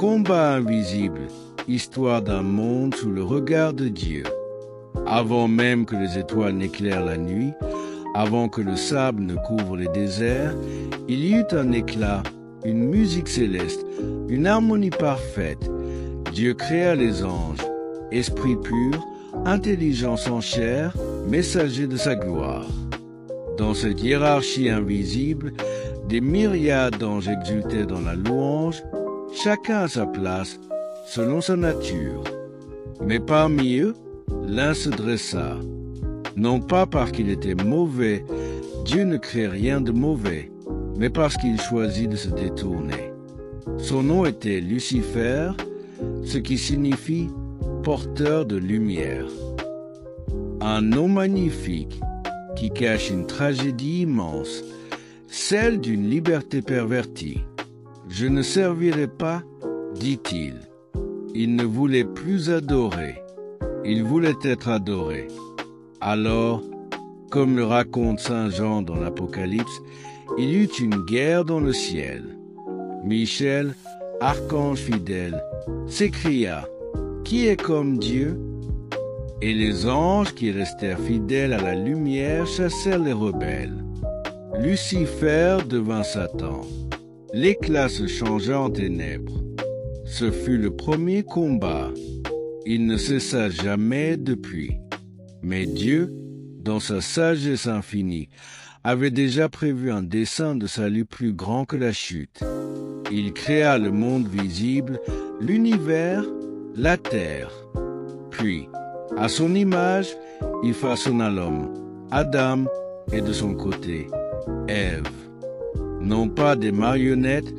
combat invisible, histoire d'un monde sous le regard de Dieu. Avant même que les étoiles n'éclairent la nuit, avant que le sable ne couvre les déserts, il y eut un éclat, une musique céleste, une harmonie parfaite. Dieu créa les anges, esprit pur, intelligence en chair, messager de sa gloire. Dans cette hiérarchie invisible, des myriades d'anges exultaient dans la louange, chacun à sa place, selon sa nature. Mais parmi eux, l'un se dressa. Non pas parce qu'il était mauvais, Dieu ne crée rien de mauvais, mais parce qu'il choisit de se détourner. Son nom était Lucifer, ce qui signifie porteur de lumière. Un nom magnifique qui cache une tragédie immense, celle d'une liberté pervertie. Je ne servirai pas, dit-il. Il ne voulait plus adorer, il voulait être adoré. Alors, comme le raconte Saint Jean dans l'Apocalypse, il y eut une guerre dans le ciel. Michel, archange fidèle, s'écria « Qui est comme Dieu ?» Et les anges qui restèrent fidèles à la lumière chassèrent les rebelles. Lucifer devint Satan. L'éclat se changea en ténèbres. Ce fut le premier combat. Il ne cessa jamais depuis. Mais Dieu, dans sa sagesse infinie, avait déjà prévu un dessein de salut plus grand que la chute. Il créa le monde visible, l'univers, la terre. Puis, à son image, il façonna l'homme, Adam, et de son côté, Ève. Non pas des marionnettes,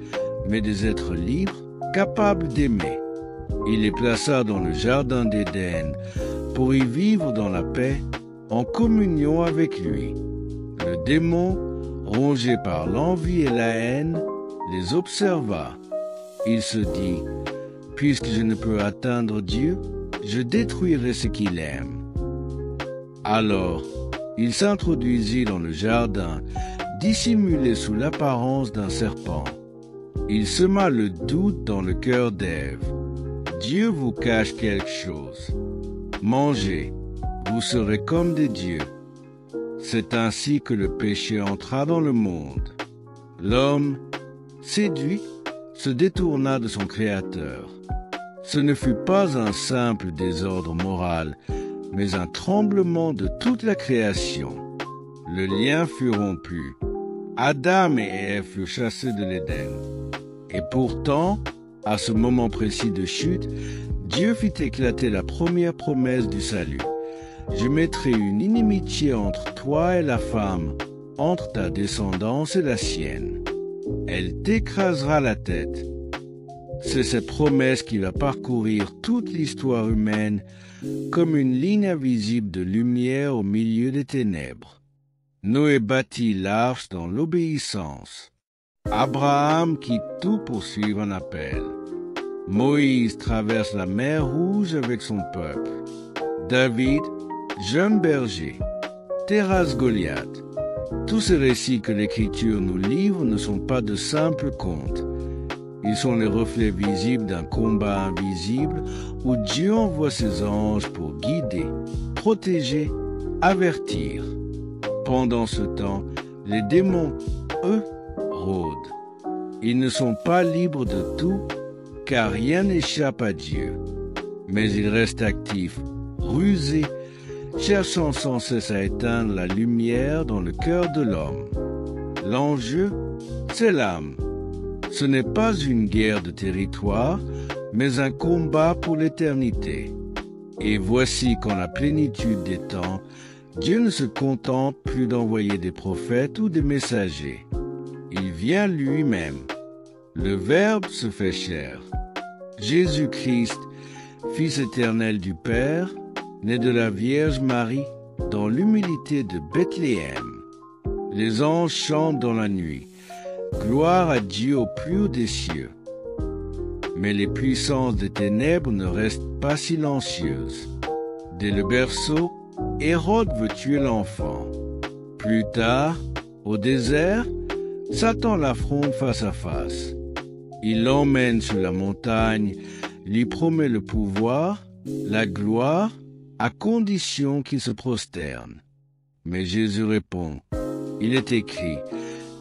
mais des êtres libres, capables d'aimer. Il les plaça dans le jardin d'Éden pour y vivre dans la paix, en communion avec lui. Le démon, rongé par l'envie et la haine, les observa. Il se dit, « Puisque je ne peux atteindre Dieu, je détruirai ce qu'il aime. » Alors, il s'introduisit dans le jardin, dissimulé sous l'apparence d'un serpent. Il sema le doute dans le cœur d'Ève. Dieu vous cache quelque chose. Mangez, vous serez comme des dieux. C'est ainsi que le péché entra dans le monde. L'homme, séduit, se détourna de son Créateur. Ce ne fut pas un simple désordre moral, mais un tremblement de toute la création. Le lien fut rompu. Adam et Ève furent chassés de l'Éden. Et pourtant, à ce moment précis de chute, Dieu fit éclater la première promesse du salut. « Je mettrai une inimitié entre toi et la femme, entre ta descendance et la sienne. Elle t'écrasera la tête. » C'est cette promesse qui va parcourir toute l'histoire humaine comme une ligne invisible de lumière au milieu des ténèbres. Noé bâtit l'arche dans l'obéissance. Abraham quitte tout pour suivre un appel. Moïse traverse la mer Rouge avec son peuple. David, jeune berger, terrasse Goliath. Tous ces récits que l'Écriture nous livre ne sont pas de simples contes. Ils sont les reflets visibles d'un combat invisible où Dieu envoie ses anges pour guider, protéger, avertir. Pendant ce temps, les démons, eux, rôdent. Ils ne sont pas libres de tout, car rien n'échappe à Dieu. Mais ils restent actifs, rusés, cherchant sans cesse à éteindre la lumière dans le cœur de l'homme. L'enjeu, c'est l'âme. Ce n'est pas une guerre de territoire, mais un combat pour l'éternité. Et voici qu'en la plénitude des temps, Dieu ne se contente plus d'envoyer des prophètes ou des messagers. Il vient lui-même. Le Verbe se fait chair. Jésus-Christ, Fils éternel du Père, né de la Vierge Marie, dans l'humilité de Bethléem. Les anges chantent dans la nuit. Gloire à Dieu au plus haut des cieux. Mais les puissances des ténèbres ne restent pas silencieuses. Dès le berceau, Hérode veut tuer l'enfant. Plus tard, au désert, Satan l'affronte face à face. Il l'emmène sur la montagne, lui promet le pouvoir, la gloire, à condition qu'il se prosterne. Mais Jésus répond, il est écrit,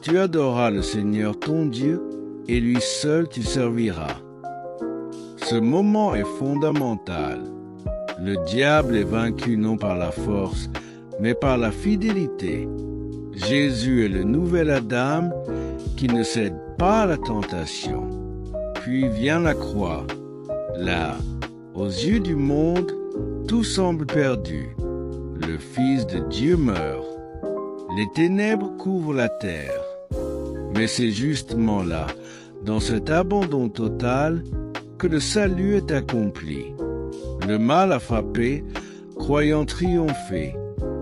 tu adoreras le Seigneur ton Dieu, et lui seul tu serviras. Ce moment est fondamental. Le diable est vaincu non par la force, mais par la fidélité. Jésus est le nouvel Adam qui ne cède pas à la tentation. Puis vient la croix. Là, aux yeux du monde, tout semble perdu. Le Fils de Dieu meurt. Les ténèbres couvrent la terre. Mais c'est justement là, dans cet abandon total, que le salut est accompli. Le mal a frappé, croyant triompher,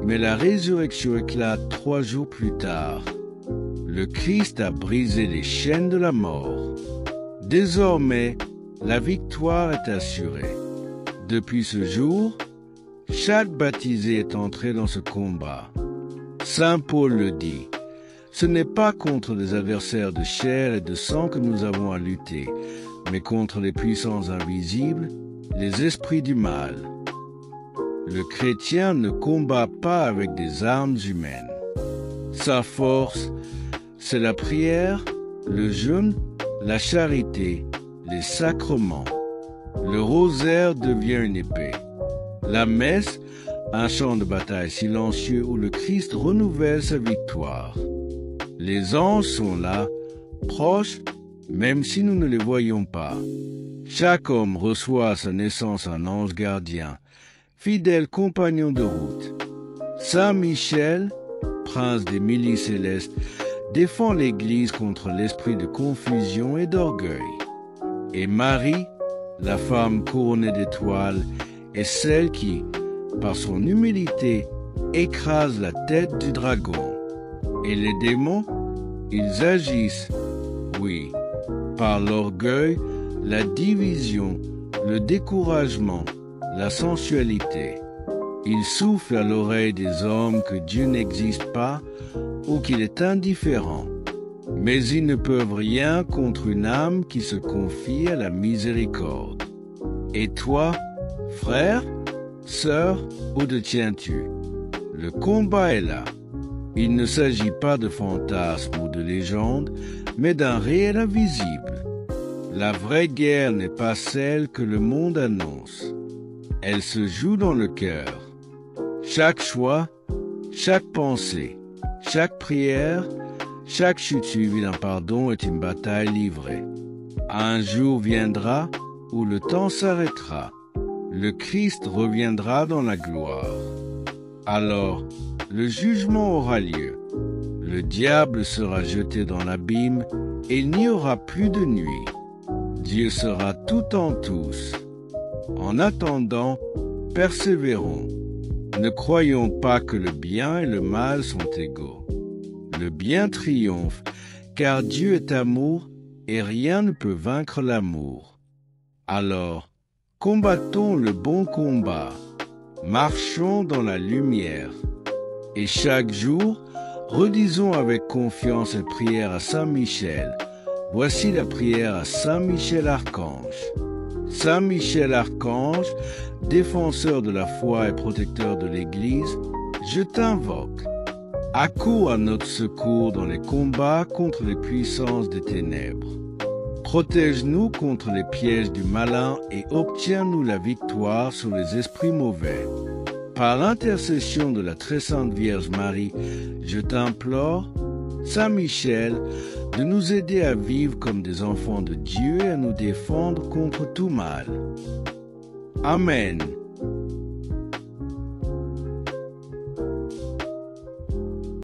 mais la résurrection éclate 3 jours plus tard. Le Christ a brisé les chaînes de la mort. Désormais, la victoire est assurée. Depuis ce jour, chaque baptisé est entré dans ce combat. Saint Paul le dit, ce n'est pas contre des adversaires de chair et de sang que nous avons à lutter, mais contre les puissances invisibles, les esprits du mal. Le chrétien ne combat pas avec des armes humaines. Sa force, c'est la prière, le jeûne, la charité, les sacrements. Le rosaire devient une épée. La messe, un champ de bataille silencieux où le Christ renouvelle sa victoire. Les anges sont là, proches, même si nous ne les voyons pas. Chaque homme reçoit à sa naissance un ange gardien, fidèle compagnon de route. Saint Michel, prince des milices célestes, défend l'Église contre l'esprit de confusion et d'orgueil. Et Marie, la femme couronnée d'étoiles, est celle qui, par son humilité, écrase la tête du dragon. Et les démons, ils agissent, oui, par l'orgueil, la division, le découragement, la sensualité. Ils soufflent à l'oreille des hommes que Dieu n'existe pas ou qu'il est indifférent. Mais ils ne peuvent rien contre une âme qui se confie à la miséricorde. Et toi, frère, sœur, où te tiens-tu? Le combat est là. Il ne s'agit pas de fantasmes ou de légendes, mais d'un réel invisible. La vraie guerre n'est pas celle que le monde annonce. Elle se joue dans le cœur. Chaque choix, chaque pensée, chaque prière, chaque chute suivie d'un pardon est une bataille livrée. Un jour viendra où le temps s'arrêtera. Le Christ reviendra dans la gloire. Alors, le jugement aura lieu. Le diable sera jeté dans l'abîme et il n'y aura plus de nuit. Dieu sera tout en tous. En attendant, persévérons. Ne croyons pas que le bien et le mal sont égaux. Le bien triomphe, car Dieu est amour et rien ne peut vaincre l'amour. Alors, combattons le bon combat, marchons dans la lumière. Et chaque jour, redisons avec confiance et prière à Saint Michel. Voici la prière à Saint Michel Archange. Saint Michel Archange, défenseur de la foi et protecteur de l'Église, je t'invoque. Accours à notre secours dans les combats contre les puissances des ténèbres. Protège-nous contre les pièges du malin et obtiens-nous la victoire sur les esprits mauvais. Par l'intercession de la très sainte Vierge Marie, je t'implore, Saint Michel, de nous aider à vivre comme des enfants de Dieu et à nous défendre contre tout mal. Amen.